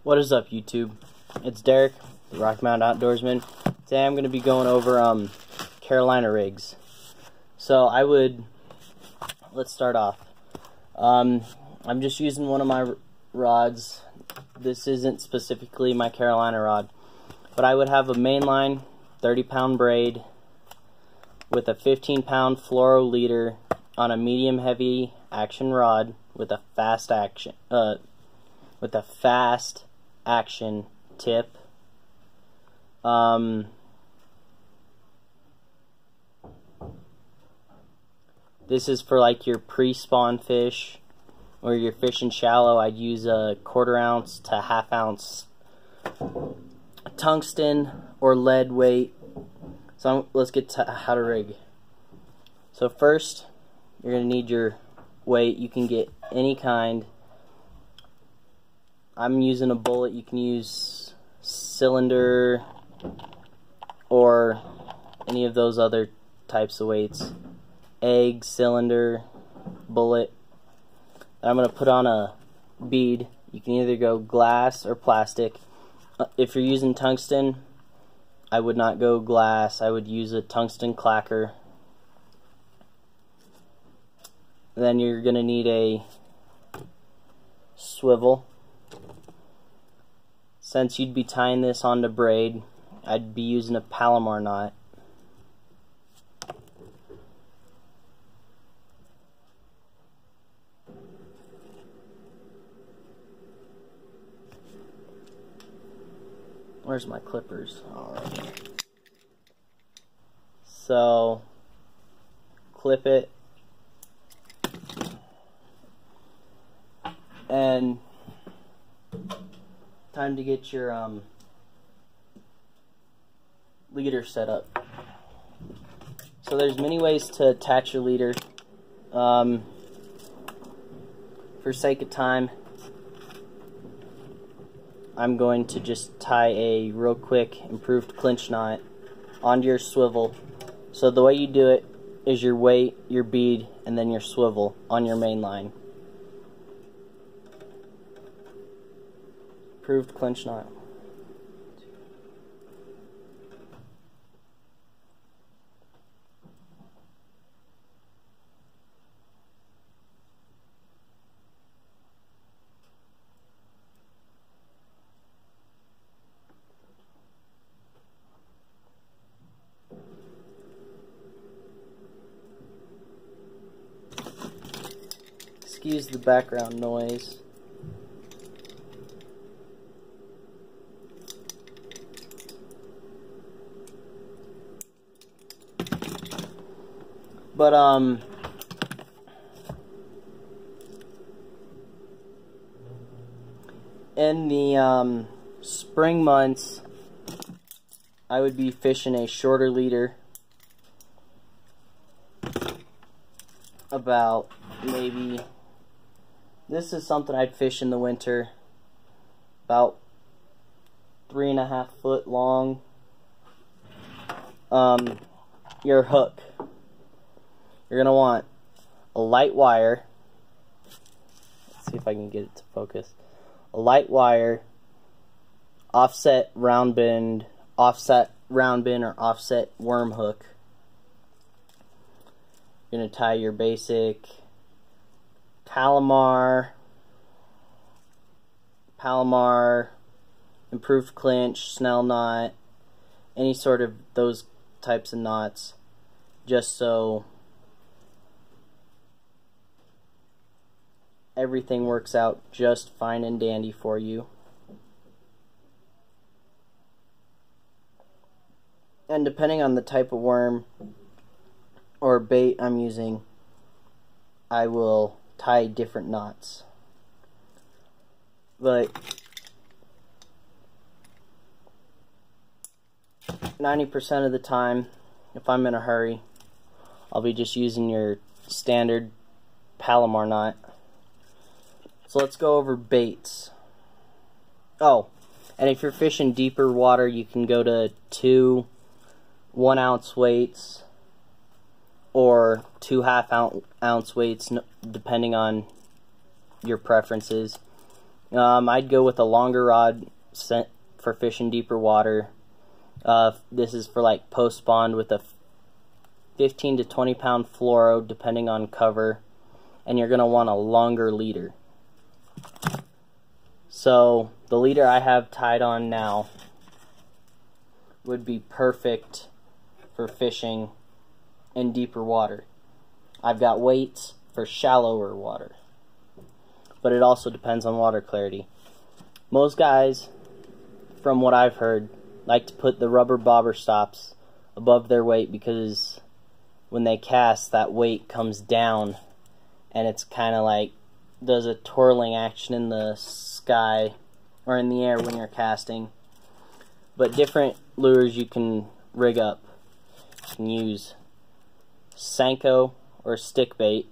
What is up, YouTube? It's Derek, the Rocky Mountain Outdoorsman. Today I'm going to be going over Carolina rigs. So let's start off. I'm just using one of my rods. This isn't specifically my Carolina rod, but I would have a mainline 30-pound braid with a 15-pound fluoro leader on a medium heavy action rod with a fast action tip. This is for like your pre-spawn fish, or you're fishing shallow. I'd use a 1/4 ounce to 1/2 ounce tungsten or lead weight. So let's get to how to rig. So first, you're going to need your weight. You can get any kind. I'm using a bullet. You can use cylinder or any of those other types of weights. Egg, cylinder, bullet. And I'm going to put on a bead. You can either go glass or plastic. If you're using tungsten, I would not go glass. I would use a tungsten clacker. Then you're going to need a swivel. Since you'd be tying this onto braid, I'd be using a Palomar knot. Where's my clippers? Alright. So, clip it. And time to get your leader set up. So there's many ways to attach your leader. For sake of time, I'm going to just tie a real quick improved clinch knot onto your swivel. So the way you do it is your weight, your bead, and then your swivel on your main line. Improved clinch knot. Excuse the background noise. But in the spring months, I would be fishing a shorter leader, about maybe, this is something I'd fish in the winter, about 3.5 foot long. Your hook, you're going to want a light wire. Let's see if I can get it to focus. A light wire, offset round bend or offset worm hook. You're going to tie your basic Palomar, improved clinch, snell knot, any sort of those types of knots, just so everything works out just fine and dandy for you. And depending on the type of worm or bait I'm using, I will tie different knots. But 90% of the time, if I'm in a hurry, I'll be just using your standard Palomar knot. So let's go over baits. Oh, and if you're fishing deeper water, you can go to 2 1-ounce weights or 2 1/2 ounce weights, depending on your preferences. I'd go with a longer rod sent for fishing deeper water. This is for like post spawn with a 15 to 20 pound fluoro depending on cover, and you're going to want a longer leader. So the leader I have tied on now would be perfect for fishing in deeper water. I've got weights for shallower water, but it also depends on water clarity. Most guys, from what I've heard, like to put the rubber bobber stops above their weight because when they cast, that weight comes down and it's kind of like does a twirling action in the sky or in the air when you're casting. But different lures you can rig up. You can use Senko or stick bait.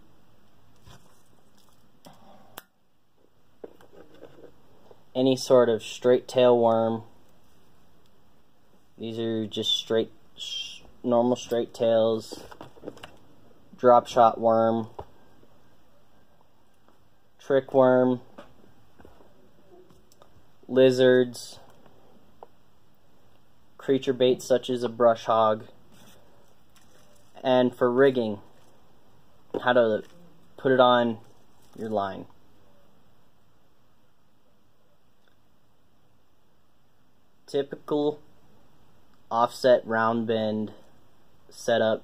Any sort of straight tail worm. These are just normal straight tails. Drop shot worm. Trick worm. Lizards. Creature baits such as a brush hog. And for rigging, how to put it on your line. Typical offset round bend setup.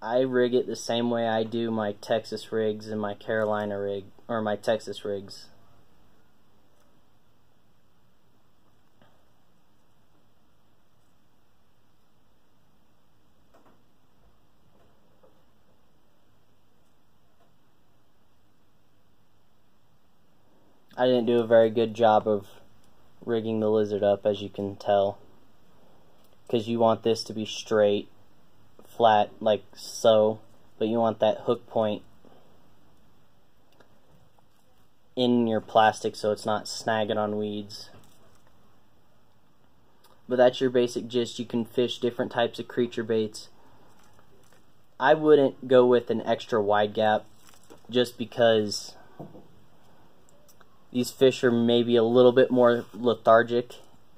I rig it the same way I do my Texas rigs and my Carolina rig, or my Texas rigs. I didn't do a very good job of rigging the lizard up, as you can tell, because you want this to be straight, flat, like so, but you want that hook point in your plastic so it's not snagging on weeds. But that's your basic gist. You can fish different types of creature baits. I wouldn't go with an extra wide gap just because these fish are maybe a little bit more lethargic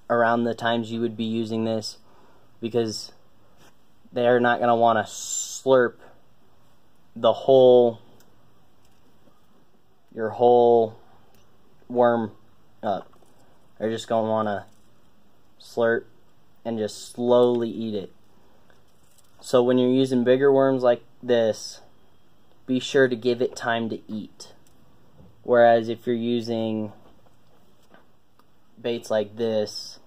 around the times you would be using this, because they're not going to want to slurp your whole worm up. They're just going to want to slurp and just slowly eat it. So when you're using bigger worms like this, be sure to give it time to eat. Whereas if you're using baits like this,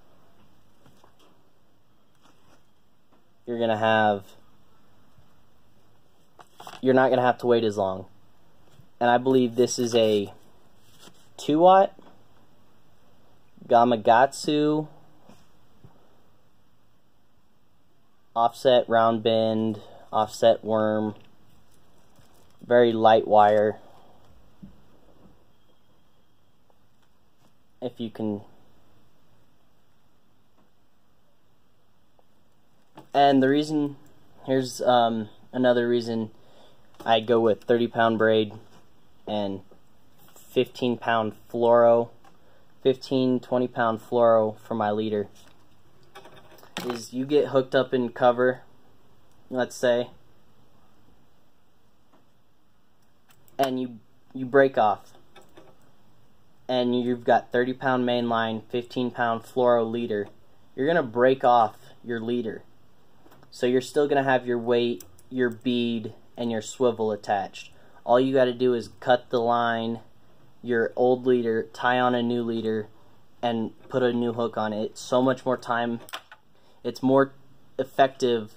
you're not going to have to wait as long. And I believe this is a 2-watt Gamakatsu offset round bend, offset worm, very light wire. If you can, and the reason, here's another reason I go with 30-pound braid and 15-pound fluoro, 20-pound fluoro for my leader, is you get hooked up in cover, let's say, and you break off. And you've got 30-pound main line, 15-pound fluoro leader, you're going to break off your leader. So you're still going to have your weight, your bead, and your swivel attached. All you got to do is cut the line, your old leader, tie on a new leader, and put a new hook on it. It's so much more time. It's more effective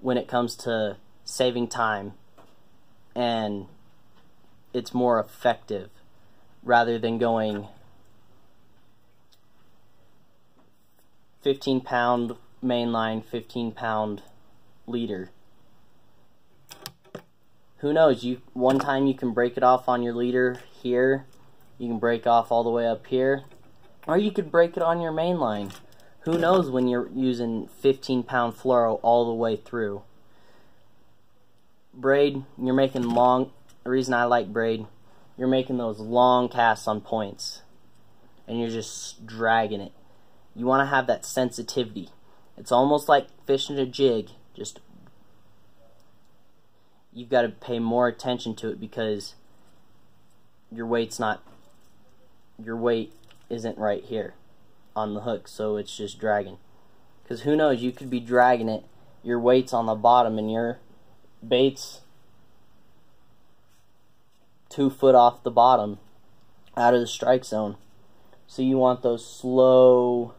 when it comes to saving time, and it's more effective, rather than going 15-pound mainline, 15-pound leader. Who knows, one time you can break it off on your leader here, you can break off all the way up here, or you could break it on your mainline. Who knows when you're using 15-pound fluoro all the way through. Braid, you're making long, the reason I like braid you're making those long casts on points and you're just dragging it. You want to have that sensitivity. It's almost like fishing a jig, just you've got to pay more attention to it because your weight isn't right here on the hook, so it's just dragging. Because who knows, you could be dragging it, your weight's on the bottom and your bait's 2 foot off the bottom out of the strike zone. So you want those slow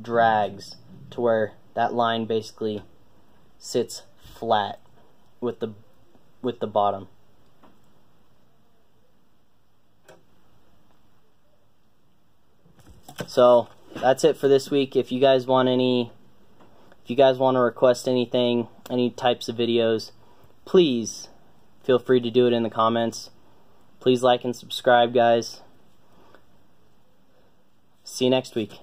drags to where that line basically sits flat with the bottom. So that's it for this week. If you guys want to request anything, any types of videos, please feel free to do it in the comments. Please like and subscribe, guys. See you next week.